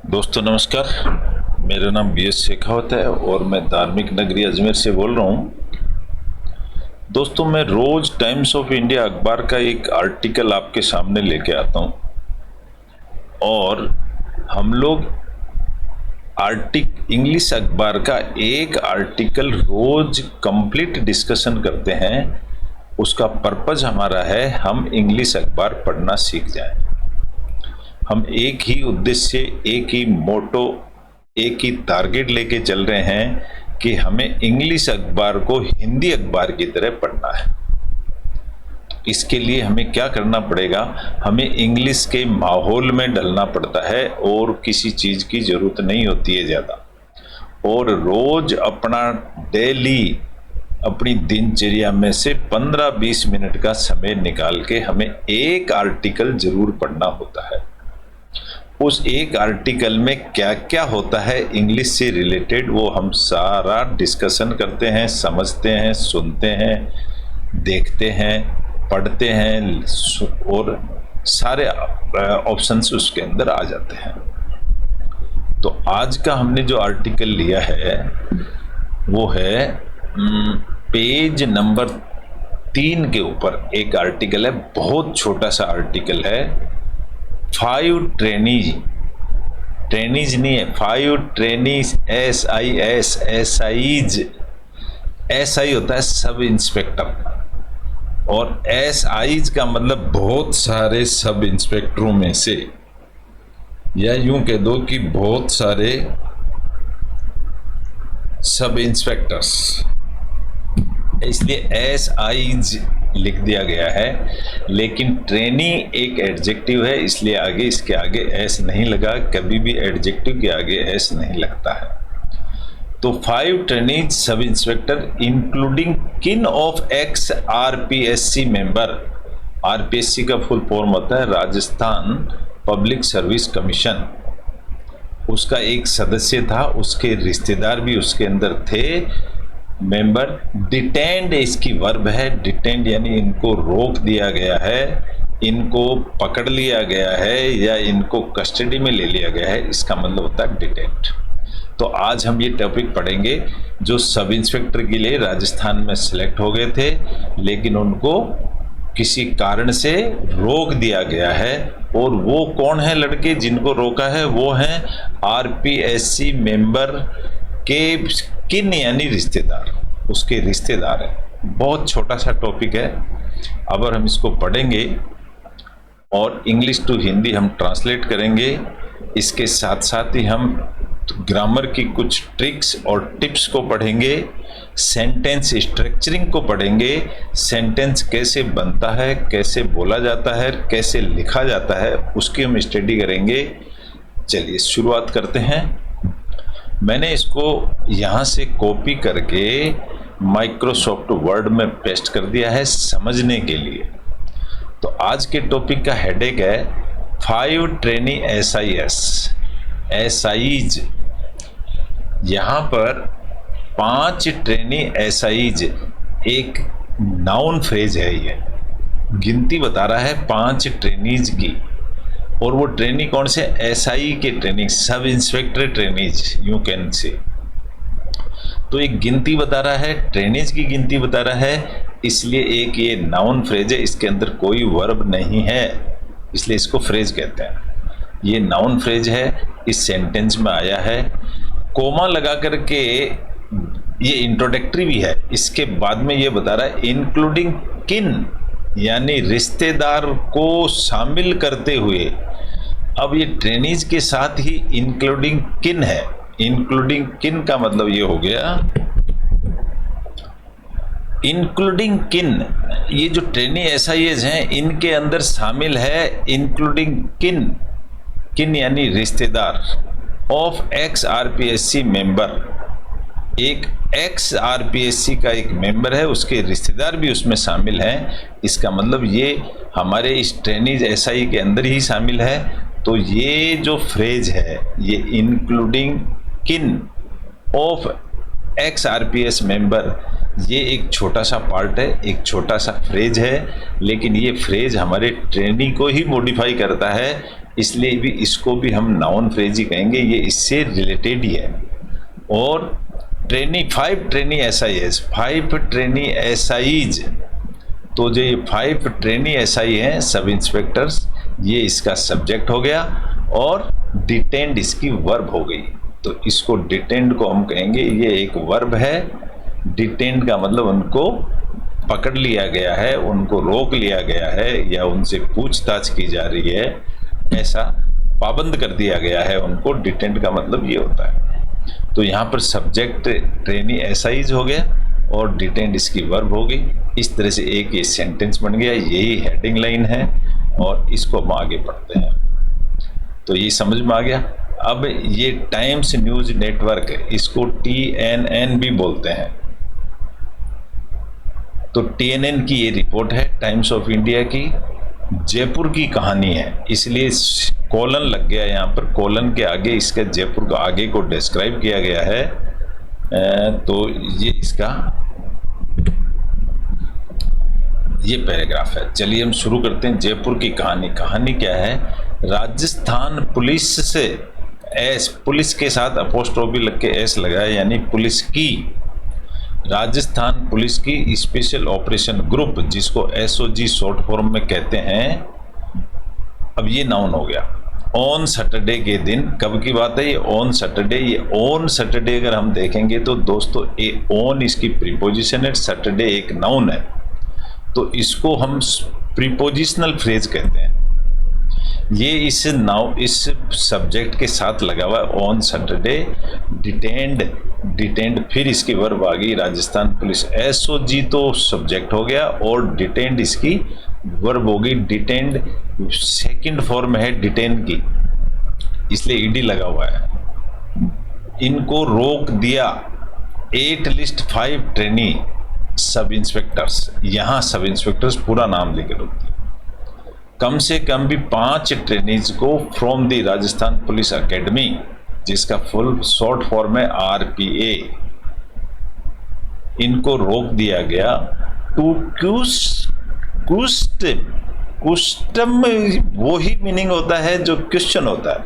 दोस्तों नमस्कार। मेरा नाम बी एस शेखावत है और मैं धार्मिक नगरी अजमेर से बोल रहा हूँ। दोस्तों मैं रोज़ टाइम्स ऑफ इंडिया अखबार का एक आर्टिकल आपके सामने लेके आता हूँ और हम लोग इंग्लिश अखबार का एक आर्टिकल रोज कंप्लीट डिस्कशन करते हैं। उसका पर्पज़ हमारा है हम इंग्लिश अखबार पढ़ना सीख जाएं। हम एक ही उद्देश्य, एक ही मोटो, एक ही टारगेट लेके चल रहे हैं कि हमें इंग्लिश अखबार को हिंदी अखबार की तरह पढ़ना है। इसके लिए हमें क्या करना पड़ेगा, हमें इंग्लिश के माहौल में डलना पड़ता है और किसी चीज़ की ज़रूरत नहीं होती है ज़्यादा। और रोज़ अपना डेली अपनी दिनचर्या में से 15-20 मिनट का समय निकाल के हमें एक आर्टिकल ज़रूर पढ़ना होता है। उस एक आर्टिकल में क्या क्या होता है इंग्लिश से रिलेटेड, वो हम सारा डिस्कशन करते हैं, समझते हैं, सुनते हैं, देखते हैं, पढ़ते हैं और सारे ऑप्शंस उसके अंदर आ जाते हैं। तो आज का हमने जो आर्टिकल लिया है वो है पेज नंबर 3 के ऊपर एक आर्टिकल है। बहुत छोटा सा आर्टिकल है। 5 ट्रेनीज नहीं है, 5 ट्रेनीज SI होता है सब इंस्पेक्टर, और SIs का मतलब बहुत सारे सब इंस्पेक्टरों में से, या यूं कह दो कि बहुत सारे सब इंस्पेक्टर्स, इसलिए SIs लिख दिया गया है। लेकिन ट्रेनी एक एडजेक्टिव है, इसलिए आगे इसके आगे एस नहीं लगा। कभी भी एडजेक्टिव के आगे एस नहीं लगता है। तो 5 ट्रेनीज सब इंस्पेक्टर इंक्लूडिंग किन of x RPSC member. RPSC का फुल फॉर्म होता है राजस्थान पब्लिक सर्विस कमीशन। उसका एक सदस्य था, उसके रिश्तेदार भी उसके अंदर थे। मेंबर डिटेंड इसकी वर्ब है, डिटेंड यानी इनको रोक दिया गया है, इनको पकड़ लिया गया है या इनको कस्टडी में ले लिया गया है, इसका मतलब होता है डिटेंड। तो आज हम ये टॉपिक पढ़ेंगे जो सब इंस्पेक्टर के लिए राजस्थान में सिलेक्ट हो गए थे, लेकिन उनको किसी कारण से रोक दिया गया है। और वो कौन है लड़के जिनको रोका है, वो हैं RPSC मेंबर के किन यानी रिश्तेदार, उसके रिश्तेदार हैं। बहुत छोटा सा टॉपिक है। अगर हम इसको पढ़ेंगे और इंग्लिश टू हिंदी हम ट्रांसलेट करेंगे, इसके साथ साथ ही हम ग्रामर की कुछ ट्रिक्स और टिप्स को पढ़ेंगे, सेंटेंस स्ट्रक्चरिंग को पढ़ेंगे, सेंटेंस कैसे बनता है, कैसे बोला जाता है, कैसे लिखा जाता है, उसकी हम स्टडी करेंगे। चलिए शुरुआत करते हैं। मैंने इसको यहाँ से कॉपी करके माइक्रोसॉफ्ट वर्ड में पेस्ट कर दिया है समझने के लिए। तो आज के टॉपिक का हेडेक है 5 ट्रेनी SIs। यहाँ पर 5 ट्रेनी SIs एक नाउन फ्रेज है, ये गिनती बता रहा है 5 ट्रेनीज की। और वो ट्रेनी कौन से, SI के training, sub inspector trainees you can say. तो एक गिनती बता रहा है, ट्रेनीज की गिनती बता रहा है, इसलिए एक ये नाउन फ्रेज है, इसके अंदर कोई वर्ब नहीं है, इसलिए इसको फ्रेज कहते हैं। ये नाउन फ्रेज है, इस सेंटेंस में आया है। कोमा लगा करके ये इंट्रोडक्टरी भी है। इसके बाद में ये बता रहा है इंक्लूडिंग किन यानी रिश्तेदार को शामिल करते हुए। अब ये ट्रेनीज के साथ ही इंक्लूडिंग किन है। इंक्लूडिंग किन का मतलब ये हो गया, इंक्लूडिंग किन, ये जो ट्रेनी SIs हैं इनके अंदर शामिल है इंक्लूडिंग किन, किन यानी रिश्तेदार ऑफ एक्स RPSC मेंबर। एक एक्स RPSC का एक मेंबर है, उसके रिश्तेदार भी उसमें शामिल हैं। इसका मतलब ये हमारे इस ट्रेनीज SI के अंदर ही शामिल है। तो ये जो फ्रेज है, ये इंक्लूडिंग किन ऑफ एक्स RPS मेंबर, ये एक छोटा सा पार्ट है, एक छोटा सा फ्रेज है, लेकिन ये फ्रेज हमारे ट्रेनी को ही मॉडिफाई करता है इसलिए भी इसको भी हम नाउन फ्रेज ही कहेंगे, ये इससे रिलेटेड ही है। और trainee 5 trainee SIS, 5 trainee SIs, तो जो ये 5 ट्रेनी एसआई हैं सब इंस्पेक्टर्स, ये इसका सब्जेक्ट हो गया और डिटेंड इसकी वर्ब हो गई। तो इसको डिटेंड को हम कहेंगे ये एक वर्ब है। डिटेंड का मतलब उनको पकड़ लिया गया है, उनको रोक लिया गया है या उनसे पूछताछ की जा रही है, ऐसा पाबंद कर दिया गया है उनको। डिटेंड का मतलब ये होता है। तो यहाँ पर सब्जेक्ट ट्रेनी एसआईज हो गया और डिटेंड इसकी वर्ब हो गई। इस तरह से एक ये सेंटेंस बन गया, यही हेडिंग लाइन है और इसको हम आगे पढ़ते हैं। तो ये समझ में आ गया। अब ये टाइम्स न्यूज नेटवर्क, इसको TNN भी बोलते हैं। तो TNN की ये रिपोर्ट है, टाइम्स ऑफ इंडिया की, जयपुर की कहानी है, इसलिए कॉलन लग गया यहाँ पर। कॉलन के आगे इसके जयपुर का आगे को डिस्क्राइब किया गया है। तो ये इसका ये पैराग्राफ है। चलिए हम शुरू करते हैं। जयपुर की कहानी। कहानी क्या है? राजस्थान पुलिस से एस, पुलिस के साथ अपोस्ट्रोफी लग के एस लगा है, यानी पुलिस की, राजस्थान पुलिस की स्पेशल ऑपरेशन ग्रुप, जिसको SOG शॉर्ट फॉर्म में कहते हैं। अब ये नाउन हो गया। ऑन सैटरडे के दिन, कब की बात है ये? On Saturday. ये ऑन सैटरडे अगर हम देखेंगे तो दोस्तों ये ऑन इसकी प्रीपोजिशन है, सैटरडे एक नाउन है, तो इसको हम प्रीपोजिशनल फ्रेज कहते हैं। ये इस सब्जेक्ट के साथ लगा हुआ है, ऑन सैटरडे। डिटेंड फिर इसकी वर्ब आ गई, राजस्थान पुलिस। SOG तो सब्जेक्ट हो गया और डिटेंड इसकी वर्ब हो गई। डिटेंड सेकंड फॉर्म है डिटेन की, इसलिए ईडी लगा हुआ है। इनको रोक दिया। 8 लिस्ट 5 ट्रेनी सब इंस्पेक्टर्स, यहां सब इंस्पेक्टर्स पूरा नाम लेकर रोक दिया। कम से कम भी 5 ट्रेनीज को from the Rajasthan police academy, जिसका फुल शॉर्ट फॉर्म है RPA, इनको रोक दिया गया। टू क्वेश्चन, वो ही मीनिंग होता है जो क्वेश्चन होता है,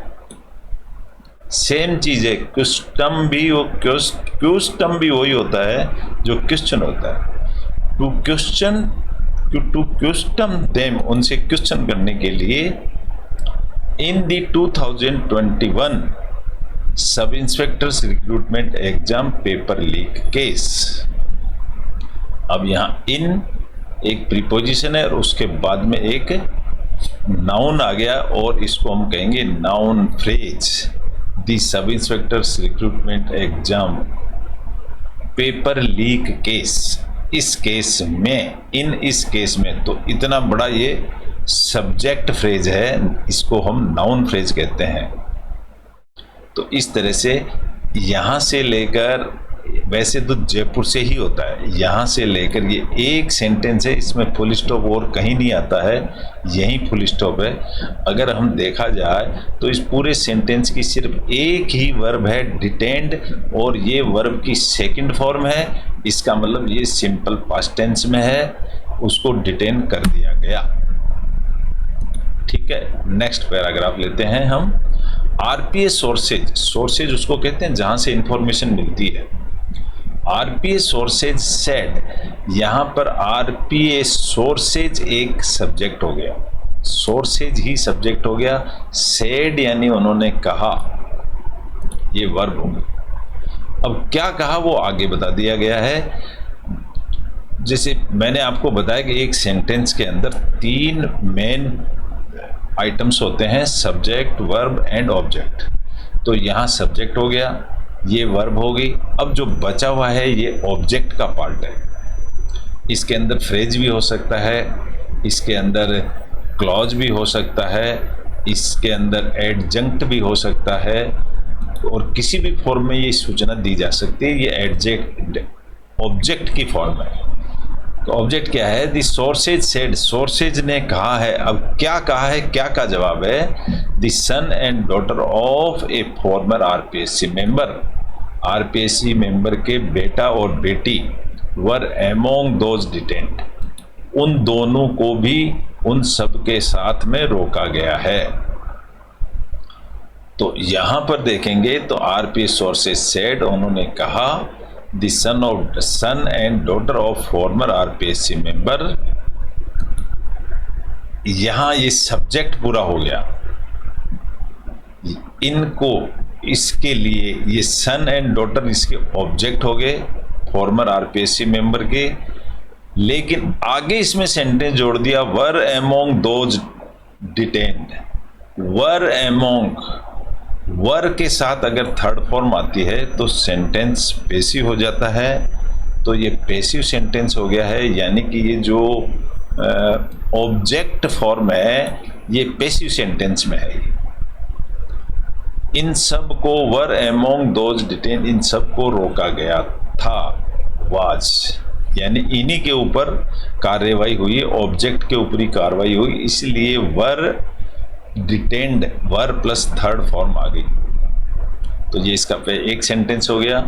सेम चीज है। क्वेश्चन भी वही होता है जो क्वेश्चन होता है। टू क्वेश्चन देम, उनसे क्वेश्चन करने के लिए। इन दी 2021 सब inspectors recruitment exam paper leak case. अब यहाँ इन एक प्रीपोजिशन है और उसके बाद में एक नाउन आ गया और इसको हम कहेंगे noun phrase. The sub inspectors recruitment exam paper leak case. इस केस में, इस केस में, तो इतना बड़ा ये सब्जेक्ट फ्रेज है, इसको हम नाउन फ्रेज कहते हैं। तो इस तरह से यहाँ से लेकर, वैसे तो जयपुर से ही होता है, यहाँ से लेकर ये एक सेंटेंस है, इसमें फुल स्टॉप और कहीं नहीं आता है, यही फुल स्टॉप है। अगर हम देखा जाए तो इस पूरे सेंटेंस की सिर्फ एक ही वर्ब है, डिटेंड, और ये वर्ब की सेकंड फॉर्म है। इसका मतलब ये सिंपल पास्ट टेंस में है, उसको डिटेन कर दिया गया। ठीक है, नेक्स्ट पैराग्राफ लेते हैं हम। RPA सोर्सेज उसको कहते हैं जहां से इंफॉर्मेशन मिलती है। RPA सोर्सेज सेड, यहां पर RPA सोर्सेज एक सब्जेक्ट हो गया, सोर्सेज ही सब्जेक्ट हो गया। सेड यानी उन्होंने कहा, ये वर्ब हो गया। अब क्या कहा वो आगे बता दिया गया है। जैसे मैंने आपको बताया कि एक सेंटेंस के अंदर 3 मेन आइटम्स होते हैं, सब्जेक्ट, वर्ब एंड ऑब्जेक्ट। तो यहाँ सब्जेक्ट हो गया, ये वर्ब हो गई। अब जो बचा हुआ है ये ऑब्जेक्ट का पार्ट है। इसके अंदर फ्रेज भी हो सकता है, इसके अंदर क्लॉज भी हो सकता है, इसके अंदर एडजंक्ट भी हो सकता है, और किसी भी फॉर्म में ये सूचना दी जा सकती है। ये एडजेक्ट ऑब्जेक्ट की फॉर्म है। तो ऑब्जेक्ट क्या है? द सोर्सेज सेड, सोर्सेज ने कहा है। अब क्या कहा है, क्या का जवाब है? The son and daughter of a former RPSC member, RPSC member के बेटा और बेटी वर एमोंग दोज डिटेंट, उन दोनों को भी उन सब के साथ में रोका गया है। तो यहां पर देखेंगे तो आरपीएस सोर्सेज सेड, उन्होंने कहा the son and daughter of former RPSC member. यहां ये सब्जेक्ट पूरा हो गया। इनको इसके लिए ये सन एंड डॉटर इसके ऑब्जेक्ट हो गए फॉर्मर आरपीएससी मेंबर के। लेकिन आगे इसमें सेंटेंस जोड़ दिया were among those detained. Were among, were के साथ अगर थर्ड फॉर्म आती है तो सेंटेंस पैसिव हो जाता है। तो ये पैसिव सेंटेंस हो गया है, यानी कि ये जो ऑब्जेक्ट फॉर्म है ये पैसिव सेंटेंस में है। इन सब को वर एमोंग दोज डिटेन, इन सब को रोका गया था। वाज यानी इन्हीं के ऊपर कार्रवाई हुई, ऑब्जेक्ट के ऊपर ही कार्रवाई हुई, इसलिए were detained, were plus third form आ गई। तो ये इसका एक सेंटेंस हो गया।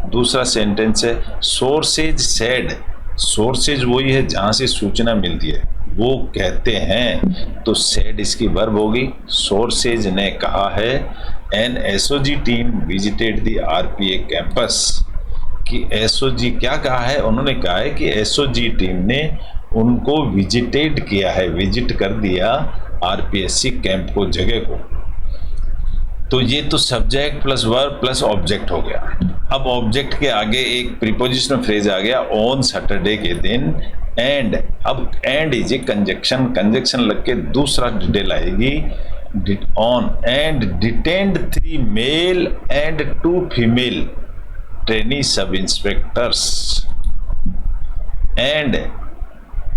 दूसरा सेंटेंस है सोर्सेज सेड। सोर्सेज वही है जहां से सूचना मिलती है, वो कहते हैं, तो सेड इसकी वर्ब होगी। सोर्सेज ने कहा है an SOG team visited the RPA campus, कि एसओजी क्या कहा है, उन्होंने कहा है कि एसओजी टीम ने उनको विजिटेड किया है, विजिट कर दिया आरपीएससी कैंप को, जगह को। तो ये तो subject plus verb plus object हो गया। अब ऑब्जेक्ट के आगे एक प्रीपोजिशनल फ्रेज आ गया ऑन सैटरडे के दिन एंड। अब and is A conjunction, conjunction लग के दूसरा डिटेल आएगी on and detained 3 male and 2 female trainee सब इंस्पेक्टर्स।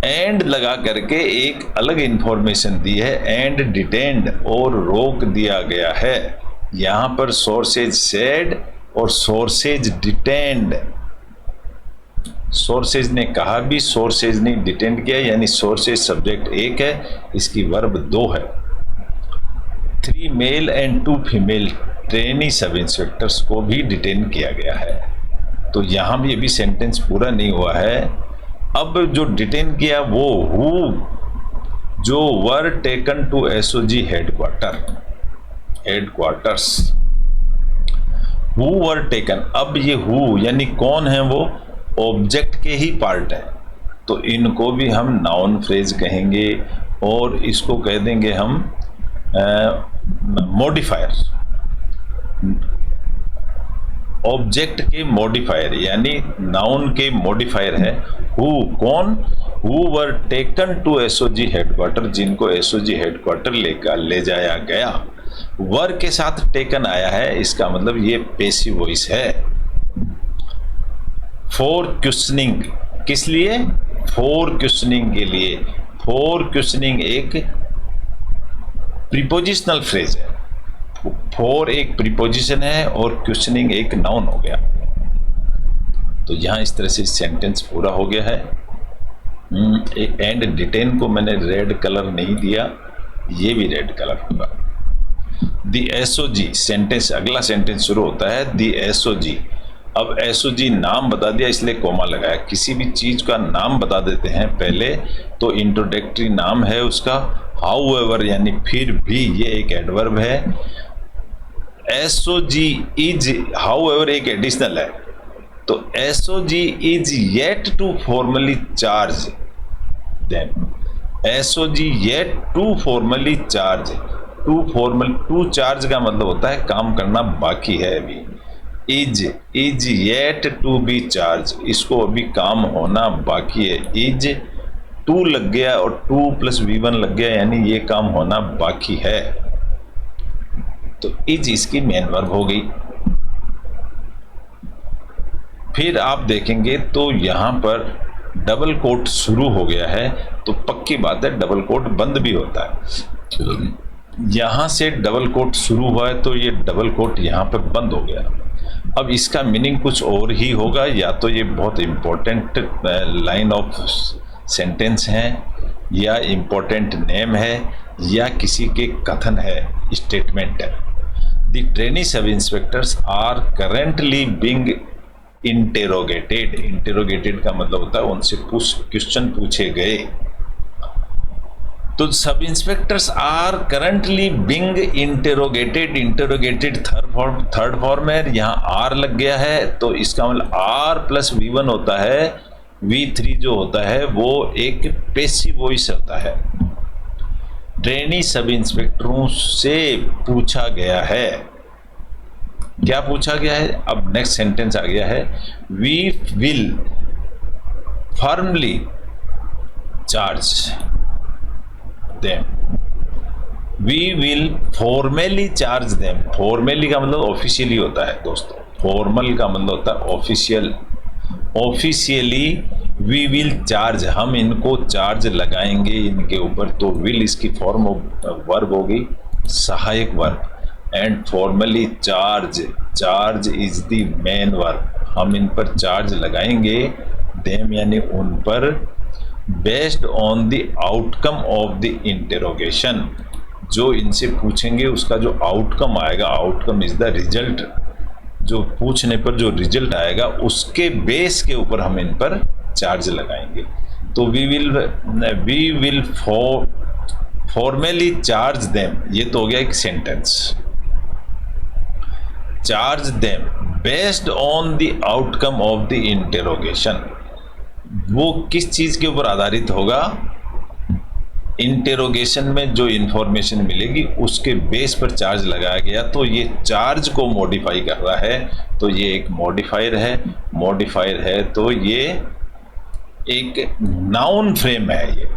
एंड लगा करके एक अलग इंफॉर्मेशन दी है, एंड डिटेन्ड और रोक दिया गया है। यहां पर सोर्सेज सेड और सोर्सेज डिटेन्ड। सोर्सेज ने कहा भी, सोर्सेज ने डिटेन्ड किया, यानी सोर्सेज सब्जेक्ट एक है, इसकी वर्ब 2 है। 3 मेल एंड 2 फीमेल ट्रेनी सब इंस्पेक्टर्स को भी डिटेन किया गया है। तो यहां भी अभी सेंटेंस पूरा नहीं हुआ है। अब जो डिटेन किया वो हु जो were taken to SOG headquarters, who were taken. अब ये हु यानी कौन है, वो ऑब्जेक्ट के ही पार्ट है, तो इनको भी हम नाउन फ्रेज कहेंगे और इसको कह देंगे हम मॉडिफायर, ऑब्जेक्ट के मॉडिफायर, यानी नाउन के मॉडिफायर है। हु कौन, who were taken to SOG headquarter, जिनको एसओजी हेडक्वार्टर ले जाया गया। वर के साथ टेकन आया है, इसका मतलब ये पैसिव वॉइस है। फॉर क्वेश्चनिंग, किस लिए, फॉर क्वेश्चनिंग के लिए। फॉर क्वेश्चनिंग एक प्रीपोजिशनल फ्रेज है, फॉर एक प्रीपोजिशन है और क्वेश्चनिंग एक नाउन हो गया। तो यहां इस तरह से सेंटेंस पूरा हो गया है। एंड डिटेन को मैंने रेड कलर नहीं दिया, ये भी रेड कलर होगा। द एसओजी सेंटेंस, अगला सेंटेंस शुरू होता है द एसओजी। अब एसओजी नाम बता दिया इसलिए कोमा लगाया। किसी भी चीज का नाम बता देते हैं पहले, तो इंट्रोडक्टरी नाम है उसका। हाउएवर यानी फिर भी, ये एक एडवर्ब है। एसओजी इज, हाउएवर एक एडिशनल है, तो SOG is yet to formally charge them. SOG yet to formally charge, to charge का मतलब होता है काम करना बाकी है अभी। Is yet to be charge, इसको अभी काम होना बाकी है। इज टू लग गया और 2 + V1 लग गया, यानी ये काम होना बाकी है। तो इज इसकी मेन वर्ब हो गई। फिर आप देखेंगे तो यहां पर डबल कोट शुरू हो गया है, तो पक्की बात है डबल कोट बंद भी होता है। यहां से डबल कोट शुरू हुआ है तो ये डबल कोट यहां पर बंद हो गया। अब इसका मीनिंग कुछ और ही होगा, या तो ये बहुत इंपॉर्टेंट लाइन ऑफ सेंटेंस है, या इंपॉर्टेंट नेम है, या किसी के कथन है, स्टेटमेंट है। द ट्रेनी सब inspectors are currently being interrogated. Interrogated का मतलब होता है उनसे क्वेश्चन पूछे गए। तो sub inspectors are currently being interrogated third form है, यहाँ आर लग गया है, तो इसका मतलब आर प्लस V1 होता है, V3 जो होता है वो एक पैसिव वॉइस होता है। ट्रेनी सब इंस्पेक्टरों से पूछा गया है, क्या पूछा गया है? अब नेक्स्ट सेंटेंस आ गया है, we will formally charge them, we will formally charge them. Formally का मतलब ऑफिशियली होता है दोस्तों, फॉर्मल का मतलब होता है official. Officially we will charge, हम इनको चार्ज लगाएंगे इनके ऊपर, तो विल इसकी फॉर्म वर्ब होगी, सहायक verb, and formally charge is the main verb, हम इन पर चार्ज लगाएंगे, देम यानी उन पर, based on the outcome of the interrogation, जो इनसे पूछेंगे उसका जो आउटकम आएगा, आउटकम इज द रिजल्ट, जो पूछने पर जो रिजल्ट आएगा उसके बेस के ऊपर हम इन पर चार्ज लगाएंगे। तो we will formally charge them, ये तो हो गया एक sentence. Charge them based on the outcome of the interrogation, वो किस चीज के ऊपर आधारित होगा? इंटेरोगेशन में जो इंफॉर्मेशन मिलेगी उसके बेस पर चार्ज लगाया गया, तो ये चार्ज को मॉडिफाई कर रहा है, तो ये एक मॉडिफायर है, तो ये एक नाउन फ्रेम है। ये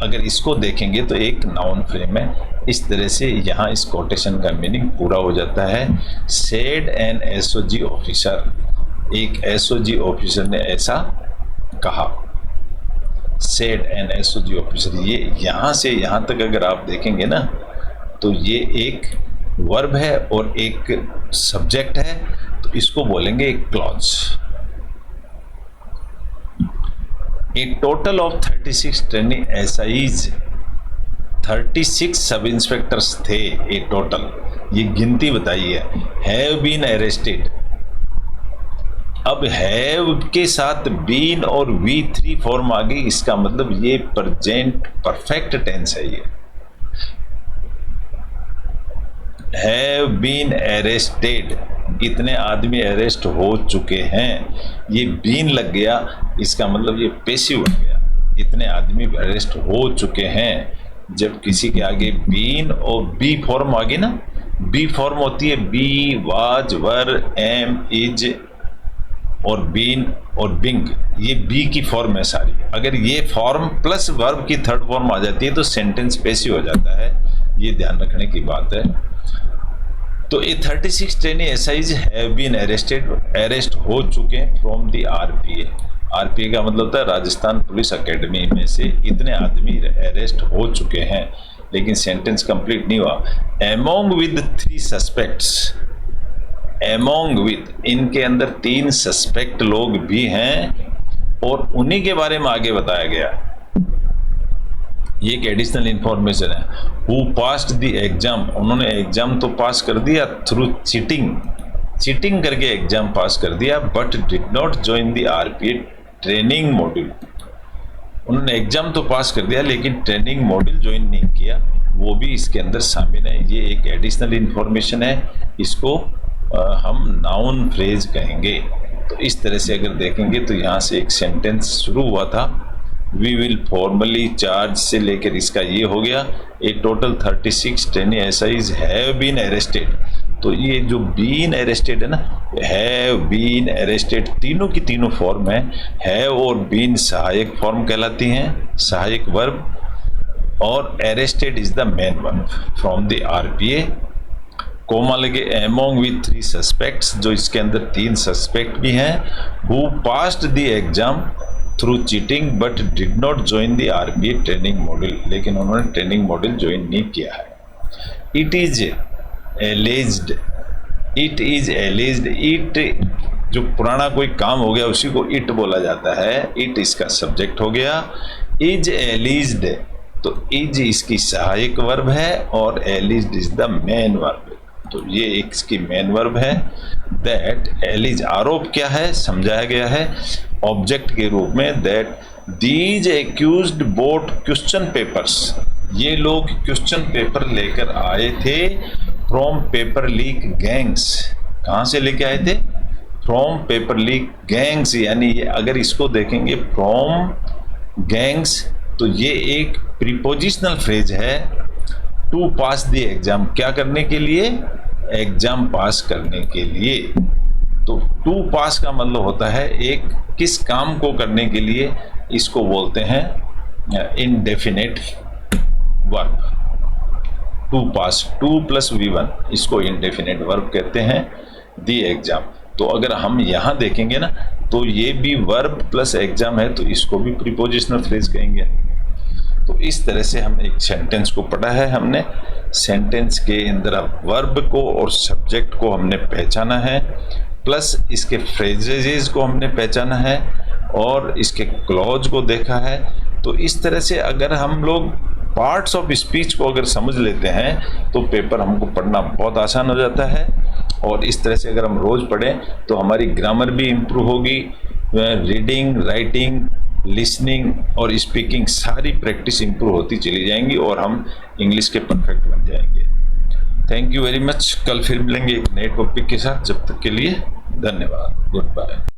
अगर इसको देखेंगे तो एक नाउन फ्रेम है। इस तरह से यहाँ इस कोटेशन का मीनिंग पूरा हो जाता है। सेड एन एसओजी ऑफिसर, एक एसओजी ऑफिसर ने ऐसा कहा। सेड एन एसओजी ऑफिसर, ये यहाँ से यहाँ तक अगर आप देखेंगे ना तो ये एक वर्ब है और एक सब्जेक्ट है, तो इसको बोलेंगे एक clause. A total of 36 trainee SIs, 36 सब इंस्पेक्टर्स थे ए टोटल, ये गिनती बताई हैव बीन अरेस्टेड। अब हैव के साथ बीन और V3 फॉर्म आ गई, इसका मतलब ये प्रेजेंट परफेक्ट टेंस है। ये हैव बीन अरेस्टेड, इतने आदमी अरेस्ट हो चुके हैं, ये बीन लग गया, इसका मतलब ये पैसिव हो गया, इतने आदमी अरेस्ट हो चुके हैं। जब किसी के आगे बीन और बी फॉर्म आ गई ना, बी फॉर्म होती है be, was, were, am, is और बीन और बिंग, ये बी की फॉर्म है सारी। अगर ये फॉर्म प्लस वर्ब की थर्ड फॉर्म आ जाती है तो सेंटेंस पैसिव हो जाता है, ये ध्यान रखने की बात है। तो ये 36 trainee SIs have been arrest हो चुके हैं फ्रॉम द आरपीए। आरपीए का मतलब होता है राजस्थान पुलिस एकेडमी में से इतने आदमी अरेस्ट हो चुके हैं, लेकिन सेंटेंस कंप्लीट नहीं हुआ। Among with 3 suspects, among with, इनके अंदर 3 सस्पेक्ट लोग भी हैं और उन्हीं के बारे में आगे बताया गया। ये एक एडिशनल इंफॉर्मेशन है। हु पास्ड द एग्जाम, उन्होंने एग्जाम तो पास कर दिया थ्रू चीटिंग करके एग्जाम पास कर दिया, but did not join the RPA training module. उन्होंने एग्जाम तो पास कर दिया लेकिन ट्रेनिंग मॉड्यूल ज्वाइन नहीं किया, वो भी इसके अंदर शामिल है। ये एक एडिशनल इंफॉर्मेशन है, इसको हम नाउन फ्रेज कहेंगे। तो इस तरह से अगर देखेंगे तो यहाँ से एक सेंटेंस शुरू हुआ था, वी विल फॉर्मली चार्ज से लेकर इसका ये हो गया, a total 36 trainee SIs have been arrested. तो ये जो बीन अरेस्टेड है ना, हैव बीन अरेस्टेड, तीनों की तीनों फॉर्म है। हैव और बीन सहायक फॉर्म कहलाती हैं, सहायक वर्ब, और arrested is the main verb from the RPA. Comma लगे एमोंग विथ 3 सस्पेक्ट्स, जो इसके अंदर 3 सस्पेक्ट भी हैं। Who passed the exam through cheating but did not join the RPA training module, लेकिन उन्होंने ट्रेनिंग मॉड्यूल ज्वाइन नहीं किया है। It is alleged, it is alleged, it जो पुराना कोई काम हो गया उसी को इट बोला जाता है, इट इसका सब्जेक्ट हो गया। इज एलिज्ड, तो इज इसकी सहायक वर्ब है और एलिज्ड इज द मेन वर्ब, तो ये एक इसकी मेन वर्ब है। दैट एलिज, आरोप क्या है समझाया गया है ऑब्जेक्ट के रूप में, that these accused boat question papers, ये लोग क्वेश्चन पेपर लेकर आए थे फ्रॉम पेपर लीक गैंग्स। कहाँ से लेके आए थे? फ्रॉम पेपर लीक गैंग्स, यानी ये अगर इसको देखेंगे फ्रॉम गैंग्स तो ये एक प्रीपोजिशनल फ्रेज है टू पास द एग्जाम। क्या करने के लिए? एग्जाम पास करने के लिए। तो टू पास का मतलब होता है एक किस काम को करने के लिए, इसको बोलते हैं indefinite verb. To pass, 2 + V1, इसको इनडेफिनेट वर्ब कहते हैं। दी एग्जाम, तो अगर हम यहाँ देखेंगे ना तो ये भी वर्ब प्लस एग्जाम है, तो इसको भी प्रीपोजिशनल फ्रेज कहेंगे। तो इस तरह से हम एक सेंटेंस को पढ़ा है हमने। सेंटेंस के अंदर अब वर्ब को और सब्जेक्ट को हमने पहचाना है, प्लस इसके फ्रेजेस को हमने पहचाना है और इसके क्लॉज को देखा है। तो इस तरह से अगर हम लोग पार्ट्स ऑफ स्पीच को अगर समझ लेते हैं तो पेपर हमको पढ़ना बहुत आसान हो जाता है। और इस तरह से अगर हम रोज़ पढ़ें तो हमारी ग्रामर भी इम्प्रूव होगी, रीडिंग, राइटिंग, लिसनिंग और स्पीकिंग सारी प्रैक्टिस इम्प्रूव होती चली जाएंगी और हम इंग्लिश के परफेक्ट बन जाएंगे। Thank you very much. कल फिर मिलेंगे एक नए टॉपिक के साथ। जब तक के लिए धन्यवाद। Good bye.